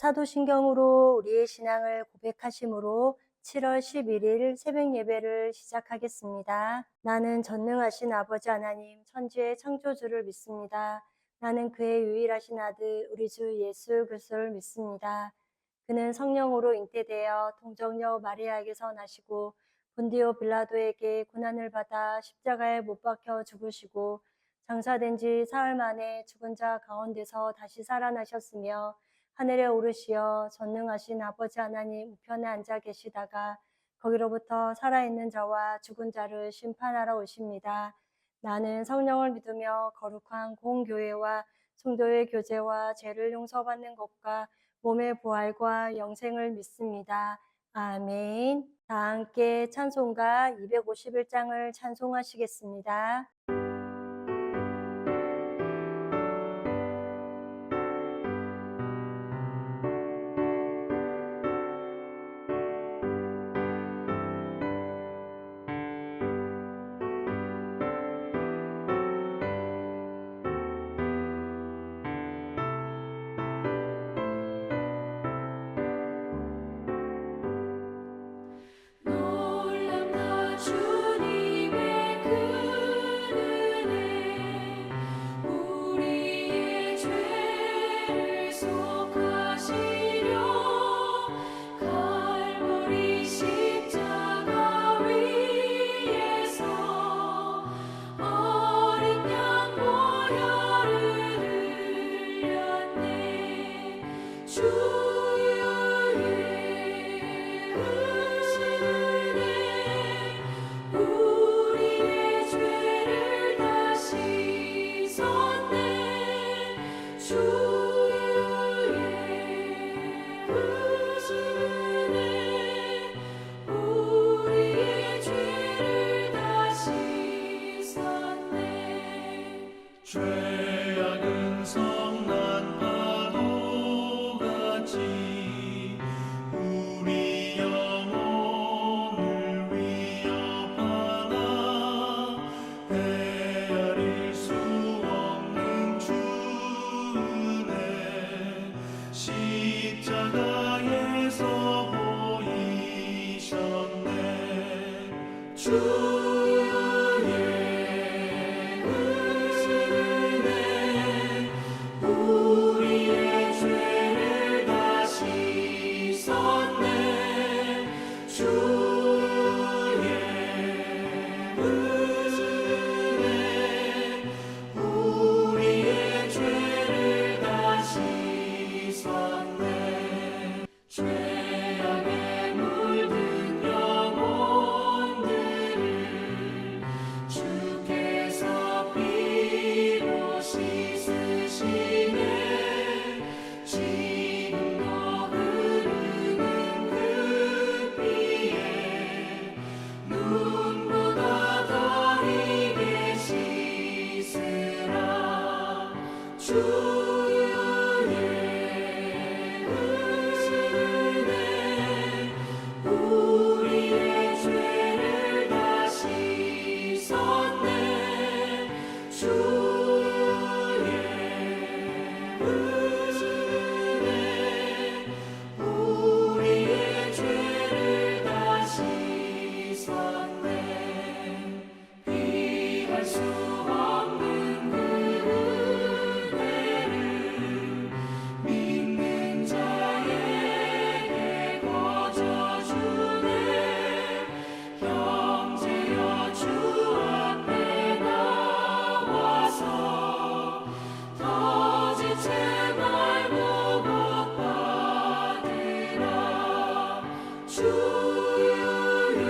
사도신경으로 우리의 신앙을 고백하심으로 7월 11일 새벽 예배를 시작하겠습니다. 나는 전능하신 아버지 하나님 천지의 창조주를 믿습니다. 나는 그의 유일하신 아들 우리 주 예수 그리스도를 믿습니다. 그는 성령으로 잉태되어 동정녀 마리아에게서 나시고 본디오 빌라도에게 고난을 받아 십자가에 못 박혀 죽으시고 장사된 지 사흘 만에 죽은 자 가운데서 다시 살아나셨으며 하늘에 오르시어 전능하신 아버지 하나님 우편에 앉아 계시다가 거기로부터 살아있는 자와 죽은 자를 심판하러 오십니다. 나는 성령을 믿으며 거룩한 공교회와 성도의 교제와 죄를 용서받는 것과 몸의 부활과 영생을 믿습니다. 아멘. 다 함께 찬송가 251장을 찬송하시겠습니다. 놀랍다 주님의 그 은혜 우리의 죄를 속하시려 갈보리 십자가 위에서 어린 양 보혈을 흘렸네. 우리의 죄를 다 씻었네. 주의 크신 은혜 우리의 죄를 다 씻었네. 죄악은 성난 파도같이 우리 영혼을 위협하나 헤아릴 수 없는 주 은혜 십자가에서 보이셨네. 주의 우리의 죄를 다 씻었네. 주의 은혜 우리의 죄를 다 씻었네. 죄악에 물든 영혼들을 주께서 피로 씻으시네. 지금도 흐르는 그 피에 눈보다 더 희게 씻으라. 주의 은혜 우리의 죄를 다 씻었네. 주의 은혜 우리의 죄를 다 씻었네. 피할 수 없는 그 은혜를 믿는 자에게 거저주네. 형제여 주 앞에 나와서 더 지체 말고 복 받으라. 주의 은혜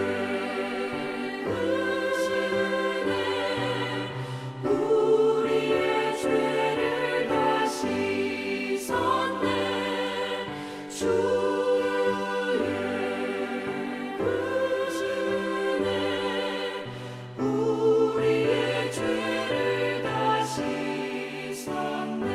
우리의 죄를 다 씻었네. 주의 은혜 우리의 죄를 다 씻었네.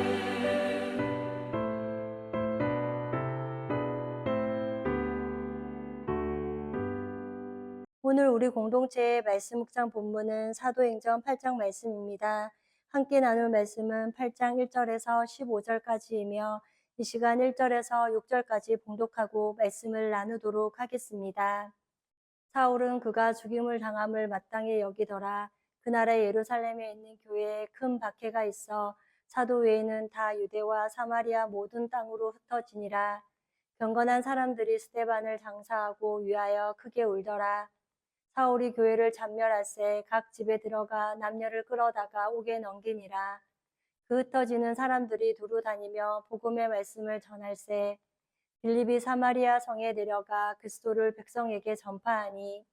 오늘 우리 공동체의 말씀 묵상 본문은 사도행전 8장 말씀입니다. 함께 나눌 말씀은 8장 1절에서 15절까지이며 이 시간 1절에서 6절까지 봉독하고 말씀을 나누도록 하겠습니다. 사울은 그가 죽임을 당함을 마땅히 여기더라. 그날에 예루살렘에 있는 교회에 큰 박해가 있어 사도 외에는 다 유대와 사마리아 모든 땅으로 흩어지니라. 경건한 사람들이 스데반을 장사하고 위하여 크게 울더라. 사울이 교회를 잔멸할새 각 집에 들어가 남녀를 끌어다가 옥에 넘기니라. 그 흩어지는 사람들이 두루 다니며 복음의 말씀을 전할새 빌립이 사마리아 성에 내려가 그리스도를 백성에게 전파하니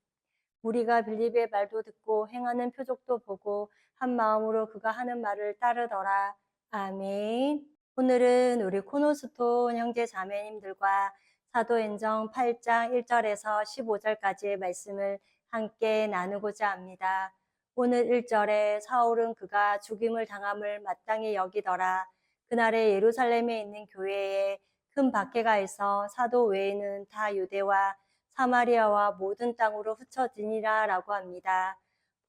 우리가 빌립의 말도 듣고 행하는 표적도 보고 한 마음으로 그가 하는 말을 따르더라. 아멘. 오늘은 우리 코노스톤 형제 자매님들과 사도행정 8장 1절에서 15절까지의 말씀을 함께 나누고자 합니다. 오늘 1절에 사울은 그가 죽임을 당함을 마땅히 여기더라. 그날에 예루살렘에 있는 교회에 큰 박해가 있어 사도 외에는 다 유대와 사마리아와 모든 땅으로 흩어지니라 라고 합니다.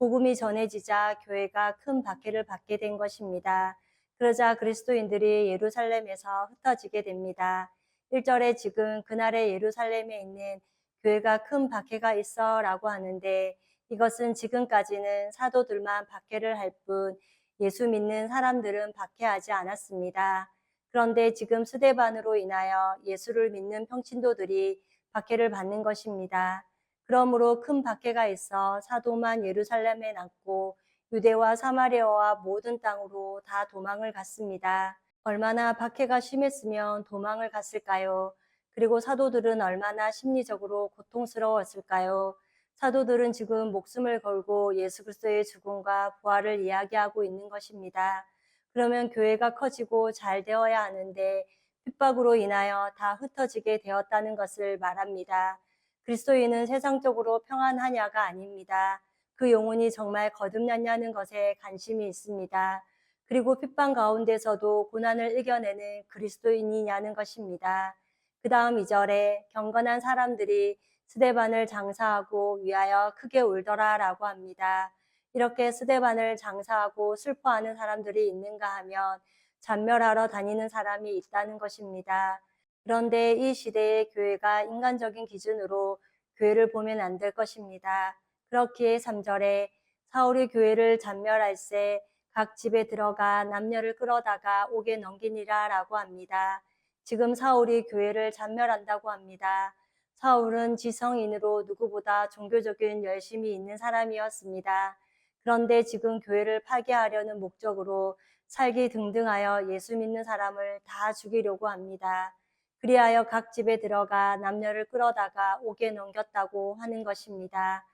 복음이 전해지자 교회가 큰 박해를 받게 된 것입니다. 그러자 그리스도인들이 예루살렘에서 흩어지게 됩니다. 1절에 지금 그날의 예루살렘에 있는 교회가 큰 박해가 있어 라고 하는데 이것은 지금까지는 사도들만 박해를 할 뿐 예수 믿는 사람들은 박해하지 않았습니다. 그런데 지금 스데반으로 인하여 예수를 믿는 평신도들이 박해를 받는 것입니다. 그러므로 큰 박해가 있어 사도만 예루살렘에 남고 유대와 사마리아와 모든 땅으로 다 도망을 갔습니다. 얼마나 박해가 심했으면 도망을 갔을까요? 그리고 사도들은 얼마나 심리적으로 고통스러웠을까요? 사도들은 지금 목숨을 걸고 예수 그리스도의 죽음과 부활을 이야기하고 있는 것입니다. 그러면 교회가 커지고 잘 되어야 하는데 핍박으로 인하여 다 흩어지게 되었다는 것을 말합니다. 그리스도인은 세상적으로 평안하냐가 아닙니다. 그 영혼이 정말 거듭났냐는 것에 관심이 있습니다. 그리고 핍박 가운데서도 고난을 이겨내는 그리스도인이냐는 것입니다. 그 다음 2절에 경건한 사람들이 스데반을 장사하고 위하여 크게 울더라 라고 합니다. 이렇게 스데반을 장사하고 슬퍼하는 사람들이 있는가 하면 잔멸하러 다니는 사람이 있다는 것입니다. 그런데 이 시대의 교회가 인간적인 기준으로 교회를 보면 안 될 것입니다. 그렇기에 3절에 사울이 교회를 잔멸할새 각 집에 들어가 남녀를 끌어다가 옥에 넘기니라 라고 합니다. 지금 사울이 교회를 잔멸한다고 합니다. 사울은 지성인으로 누구보다 종교적인 열심이 있는 사람이었습니다. 그런데 지금 교회를 파괴하려는 목적으로 살기 등등하여 예수 믿는 사람을 다 죽이려고 합니다. 그리하여 각 집에 들어가 남녀를 끌어다가 옥에 넘겼다고 하는 것입니다.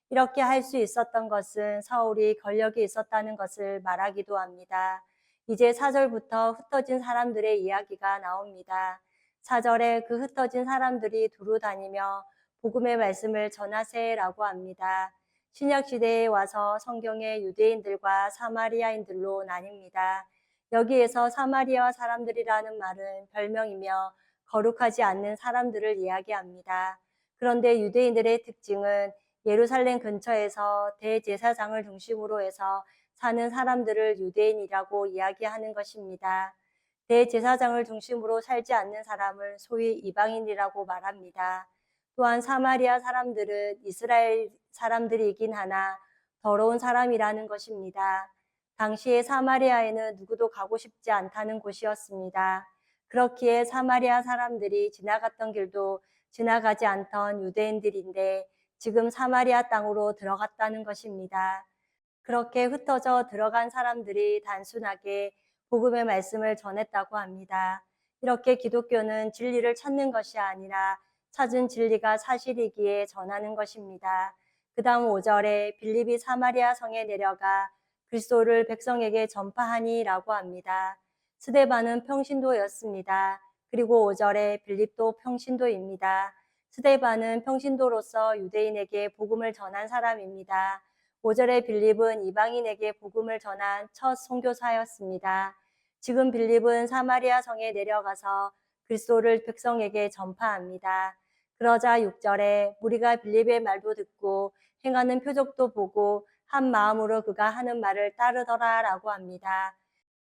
이렇게 할 수 있었던 것은 사울이 권력이 있었다는 것을 말하기도 합니다. 이제 4절부터 흩어진 사람들의 이야기가 나옵니다. 4절에 그 흩어진 사람들이 두루 다니며 복음의 말씀을 전하세라고 합니다. 신약시대에 와서 성경의 유대인들과 사마리아인들로 나뉩니다. 여기에서 사마리아 사람들이라는 말은 별명이며 거룩하지 않는 사람들을 이야기합니다. 그런데 유대인들의 특징은 예루살렘 근처에서 대제사장을 중심으로 해서 사는 사람들을 유대인이라고 이야기하는 것입니다. 대제사장을 중심으로 살지 않는 사람을 소위 이방인이라고 말합니다. 또한 사마리아 사람들은 이스라엘 사람들이긴 하나 더러운 사람이라는 것입니다. 당시에 사마리아에는 누구도 가고 싶지 않다는 곳이었습니다. 그렇기에 사마리아 사람들이 지나갔던 길도 지나가지 않던 유대인들인데 지금 사마리아 땅으로 들어갔다는 것입니다. 그렇게 흩어져 들어간 사람들이 단순하게 복음의 말씀을 전했다고 합니다. 이렇게 기독교는 진리를 찾는 것이 아니라 찾은 진리가 사실이기에 전하는 것입니다. 그 다음 5절에 빌립이 사마리아 성에 내려가 그리스도를 백성에게 전파하니 라고 합니다. 스데반은 평신도였습니다. 그리고 5절에 빌립도 평신도입니다. 스데반은 평신도로서 유대인에게 복음을 전한 사람입니다. 5절에 빌립은 이방인에게 복음을 전한 첫 선교사였습니다. 지금 빌립은 사마리아 성에 내려가서 그리스도를 백성에게 전파합니다. 그러자 6절에 우리가 빌립의 말도 듣고 행하는 표적도 보고 한 마음으로 그가 하는 말을 따르더라 라고 합니다.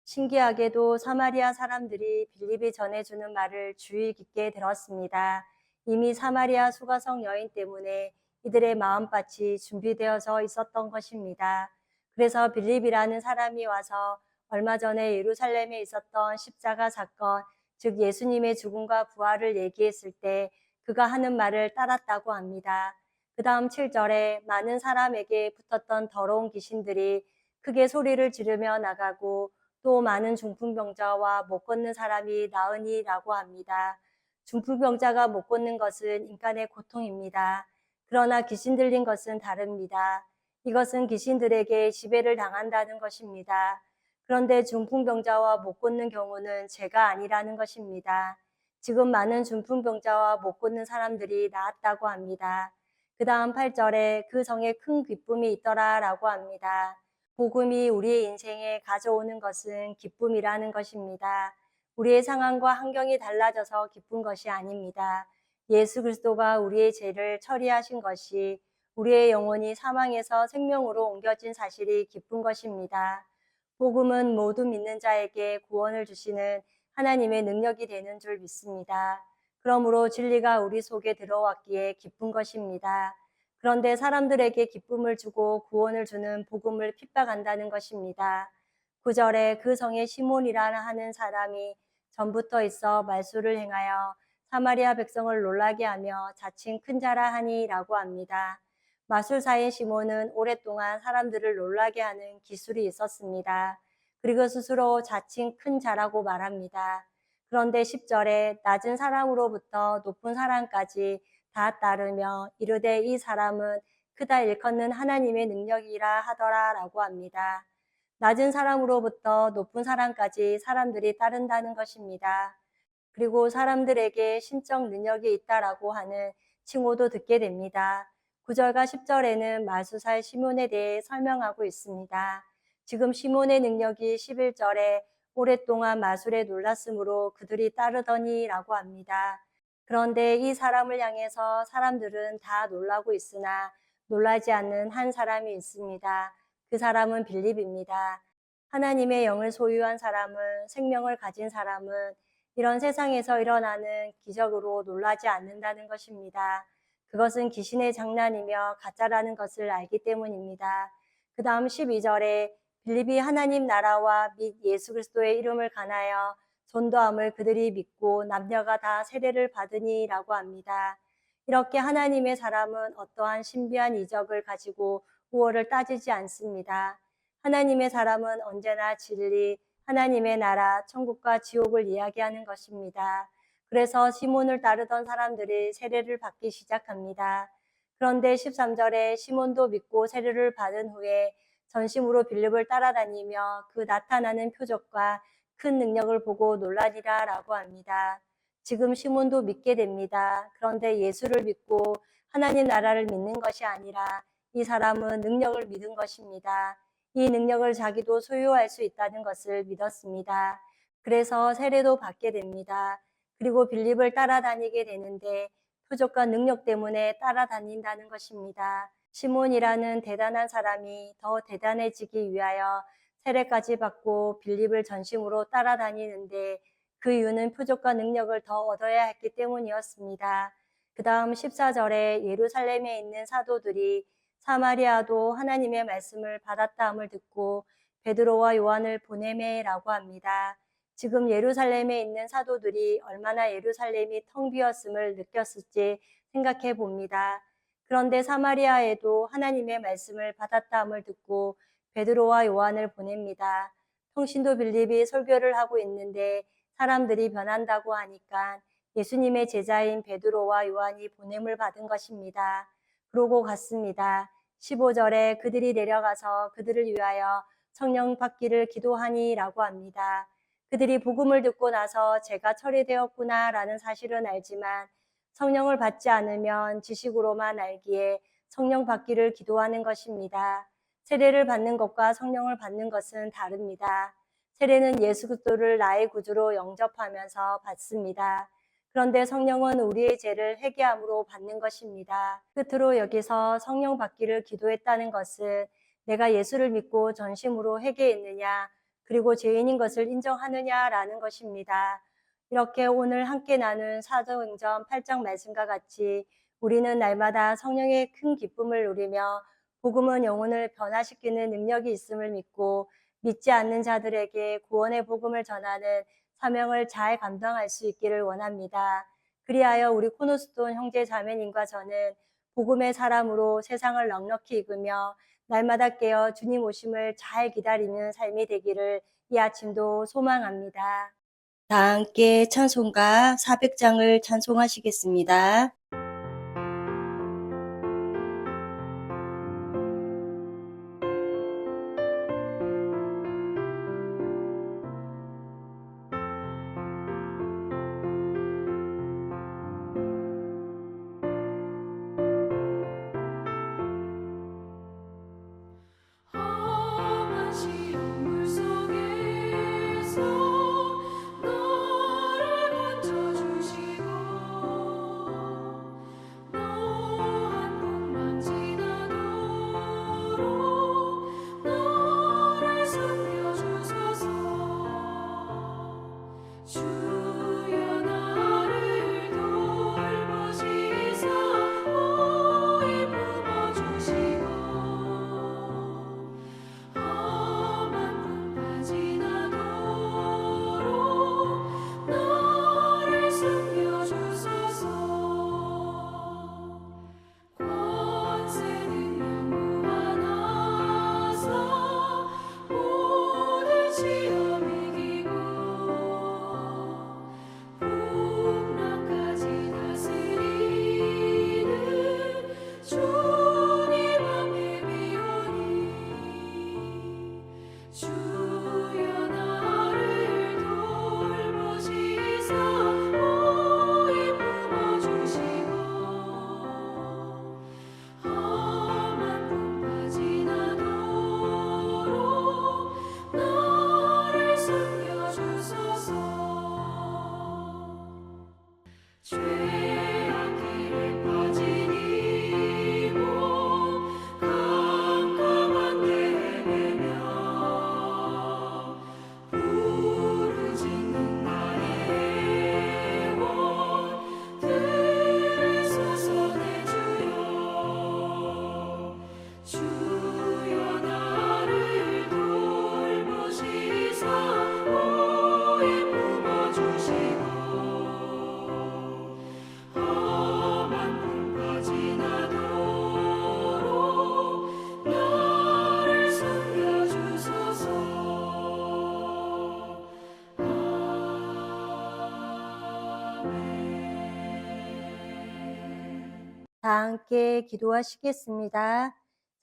신기하게도 사마리아 사람들이 빌립이 전해주는 말을 주의 깊게 들었습니다. 이미 사마리아 수가성 여인 때문에 이들의 마음밭이 준비되어져 있었던 것입니다. 그래서 빌립이라는 사람이 와서 얼마 전에 예루살렘에 있었던 십자가 사건, 즉 예수님의 죽음과 부활을 얘기했을 때 그가 하는 말을 따랐다고 합니다. 그 다음 7절에 많은 사람에게 붙었던 더러운 귀신들이 크게 소리를 지르며 나가고 또 많은 중풍병자와 못 걷는 사람이 나으니라고 합니다. 중풍병자가 못 걷는 것은 인간의 고통입니다. 그러나 귀신 들린 것은 다릅니다. 이것은 귀신들에게 지배를 당한다는 것입니다. 그런데 중풍병자와 못 걷는 경우는 죄가 아니라는 것입니다. 지금 많은 중풍병자와 못 걷는 사람들이 나았다고 합니다. 그 다음 8절에 그 성에 큰 기쁨이 있더라라고 합니다. 복음이 우리의 인생에 가져오는 것은 기쁨이라는 것입니다. 우리의 상황과 환경이 달라져서 기쁜 것이 아닙니다. 예수 그리스도가 우리의 죄를 처리하신 것이 우리의 영혼이 사망에서 생명으로 옮겨진 사실이 기쁜 것입니다. 복음은 모두 믿는 자에게 구원을 주시는 하나님의 능력이 되는 줄 믿습니다. 그러므로 진리가 우리 속에 들어왔기에 기쁜 것입니다. 그런데 사람들에게 기쁨을 주고 구원을 주는 복음을 핍박한다는 것입니다. 9절에 그 성에 시몬이라 하는 사람이 전부터 있어 말수를 행하여 사마리아 백성을 놀라게 하며 자칭 큰 자라 하니라고 합니다. 마술사인 시몬은 오랫동안 사람들을 놀라게 하는 기술이 있었습니다. 그리고 스스로 자칭 큰 자라고 말합니다. 그런데 10절에 낮은 사람으로부터 높은 사람까지 다 따르며 이르되 이 사람은 크다 일컫는 하나님의 능력이라 하더라라고 합니다. 낮은 사람으로부터 높은 사람까지 사람들이 따른다는 것입니다. 그리고 사람들에게 신적 능력이 있다라고 하는 칭호도 듣게 됩니다. 9절과 10절에는 마술사 시몬에 대해 설명하고 있습니다. 지금 시몬의 능력이 11절에 오랫동안 마술에 놀랐으므로 그들이 따르더니라고 합니다. 그런데 이 사람을 향해서 사람들은 다 놀라고 있으나 놀라지 않는 한 사람이 있습니다. 그 사람은 빌립입니다. 하나님의 영을 소유한 사람은, 생명을 가진 사람은 이런 세상에서 일어나는 기적으로 놀라지 않는다는 것입니다. 그것은 귀신의 장난이며 가짜라는 것을 알기 때문입니다. 그 다음 12절에 빌립이 하나님 나라와 및 예수 그리스도의 이름을 간하여 전도함을 그들이 믿고 남녀가 다 세례를 받으니라고 합니다. 이렇게 하나님의 사람은 어떠한 신비한 이적을 가지고 우월을 따지지 않습니다. 하나님의 사람은 언제나 진리, 하나님의 나라, 천국과 지옥을 이야기하는 것입니다. 그래서 시몬을 따르던 사람들이 세례를 받기 시작합니다. 그런데 13절에 시몬도 믿고 세례를 받은 후에 전심으로 빌립을 따라다니며 그 나타나는 표적과 큰 능력을 보고 놀라니라라고 합니다. 지금 시몬도 믿게 됩니다. 그런데 예수를 믿고 하나님 나라를 믿는 것이 아니라 이 사람은 능력을 믿은 것입니다. 이 능력을 자기도 소유할 수 있다는 것을 믿었습니다. 그래서 세례도 받게 됩니다. 그리고 빌립을 따라다니게 되는데 표적과 능력 때문에 따라다닌다는 것입니다. 시몬이라는 대단한 사람이 더 대단해지기 위하여 세례까지 받고 빌립을 전심으로 따라다니는데 그 이유는 표적과 능력을 더 얻어야 했기 때문이었습니다. 그 다음 14절에 예루살렘에 있는 사도들이 사마리아도 하나님의 말씀을 받았다함을 듣고 베드로와 요한을 보내매라고 합니다. 지금 예루살렘에 있는 사도들이 얼마나 예루살렘이 텅 비었음을 느꼈을지 생각해 봅니다. 그런데 사마리아에도 하나님의 말씀을 받았다함을 듣고 베드로와 요한을 보냅니다. 통신도 빌립이 설교를 하고 있는데 사람들이 변한다고 하니까 예수님의 제자인 베드로와 요한이 보냄을 받은 것입니다. 그러고 갔습니다. 15절에 그들이 내려가서 그들을 위하여 성령 받기를 기도하니라고 합니다. 그들이 복음을 듣고 나서 죄가 처리되었구나라는 사실은 알지만 성령을 받지 않으면 지식으로만 알기에 성령 받기를 기도하는 것입니다. 세례를 받는 것과 성령을 받는 것은 다릅니다. 세례는 예수 그리스도를 나의 구주로 영접하면서 받습니다. 그런데 성령은 우리의 죄를 회개함으로 받는 것입니다. 끝으로 여기서 성령 받기를 기도했다는 것은 내가 예수를 믿고 전심으로 회개했느냐, 그리고 죄인인 것을 인정하느냐라는 것입니다. 이렇게 오늘 함께 나눈 사도행전 8장 말씀과 같이 우리는 날마다 성령의 큰 기쁨을 누리며 복음은 영혼을 변화시키는 능력이 있음을 믿고 믿지 않는 자들에게 구원의 복음을 전하는 사명을 잘 감당할 수 있기를 원합니다. 그리하여 우리 코너스톤 형제 자매님과 저는 복음의 사람으로 세상을 넉넉히 읽으며 날마다 깨어 주님 오심을 잘 기다리는 삶이 되기를 이 아침도 소망합니다. 다 함께 찬송가 400장을 찬송하시겠습니다. 험한 시험 물속에서 너를 건져주시고 노한 풍랑 지나도록 너를 숨겨주소서. 주여 나를 돌보시사 오이 품어주시고 험한 풍파 지나도록 너를 숨겨주소서. 권세 능력 무한하사 모든 시험 이기고 풍랑까지 다스리는 주님 앞에 비오니 주여 나를 돌보시사 오이 품어주시고 험한 풍파 지나도록 너를 숨겨주소서. 죄악길에 빠진 이몸 캄캄한 데에 매며 부르짖는 나의 영혼 들으소서. 내 주여 나를 돌보시사 오이 품어주시고 험한 풍파 지나도록 너를 숨겨주소서. 다 함께 기도하시겠습니다.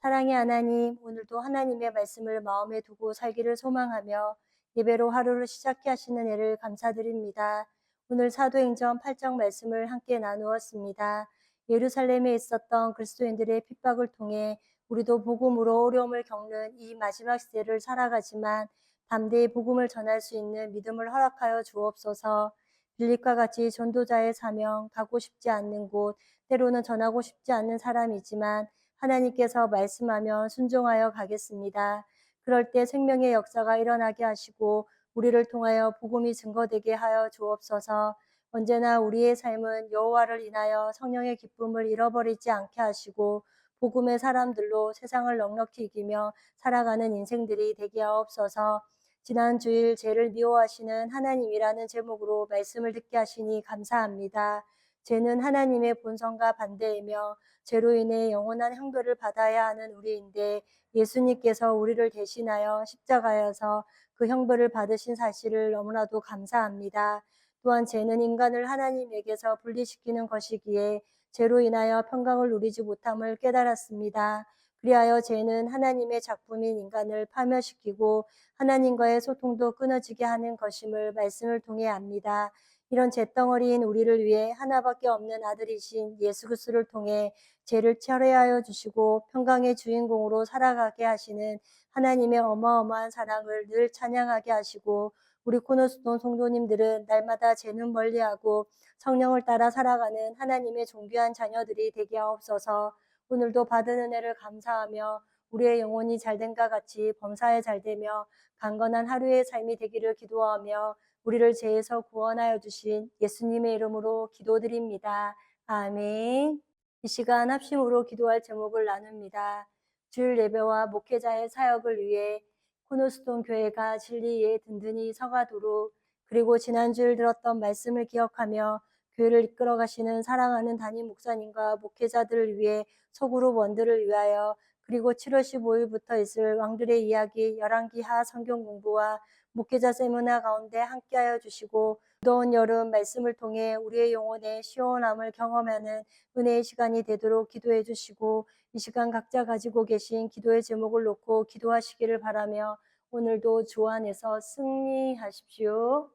사랑의 하나님, 오늘도 하나님의 말씀을 마음에 두고 살기를 소망하며 예배로 하루를 시작해 하시는 애를 감사드립니다. 오늘 사도행전 8장 말씀을 함께 나누었습니다. 예루살렘에 있었던 그리스도인들의 핍박을 통해 우리도 복음으로 어려움을 겪는 이 마지막 시대를 살아가지만 담대히 복음을 전할 수 있는 믿음을 허락하여 주옵소서. 빌립과 같이 전도자의 사명, 가고 싶지 않는 곳, 때로는 전하고 싶지 않는 사람이지만 하나님께서 말씀하면 순종하여 가겠습니다. 그럴 때 생명의 역사가 일어나게 하시고 우리를 통하여 복음이 증거되게 하여 주옵소서. 언제나 우리의 삶은 여호와를 인하여 성령의 기쁨을 잃어버리지 않게 하시고 복음의 사람들로 세상을 넉넉히 이기며 살아가는 인생들이 되게 하옵소서. 지난 주일 죄를 미워하시는 하나님이라는 제목으로 말씀을 듣게 하시니 감사합니다. 죄는 하나님의 본성과 반대이며 죄로 인해 영원한 형벌을 받아야 하는 우리인데 예수님께서 우리를 대신하여 십자가에서 그 형벌을 받으신 사실을 너무나도 감사합니다. 또한 죄는 인간을 하나님에게서 분리시키는 것이기에 죄로 인하여 평강을 누리지 못함을 깨달았습니다. 그리하여 죄는 하나님의 작품인 인간을 파멸시키고 하나님과의 소통도 끊어지게 하는 것임을 말씀을 통해 압니다. 이런 죄덩어리인 우리를 위해 하나밖에 없는 아들이신 예수 그리스도를 통해 죄를 철회하여 주시고 평강의 주인공으로 살아가게 하시는 하나님의 어마어마한 사랑을 늘 찬양하게 하시고 우리 코너스톤 성도님들은 날마다 죄는 멀리하고 성령을 따라 살아가는 하나님의 존귀한 자녀들이 되게 하옵소서. 오늘도 받은 은혜를 감사하며 우리의 영혼이 잘됨과 같이 범사에 잘되며 강건한 하루의 삶이 되기를 기도하며 우리를 죄에서 구원하여 주신 예수님의 이름으로 기도드립니다. 아멘. 이 시간 합심으로 기도할 제목을 나눕니다. 주일 예배와 목회자의 사역을 위해 코너스톤 교회가 진리에 든든히 서가도록, 그리고 지난주일 들었던 말씀을 기억하며 교회를 이끌어 가시는 사랑하는 담임 목사님과 목회자들을 위해 소그룹 원들을 위하여, 그리고 7월 15일부터 있을 왕들의 이야기 열왕기하 성경 공부와 목회자 세미나 가운데 함께하여 주시고, 무더운 여름 말씀을 통해 우리의 영혼의 시원함을 경험하는 은혜의 시간이 되도록 기도해 주시고, 이 시간 각자 가지고 계신 기도의 제목을 놓고 기도하시기를 바라며 오늘도 주 안에서 승리하십시오.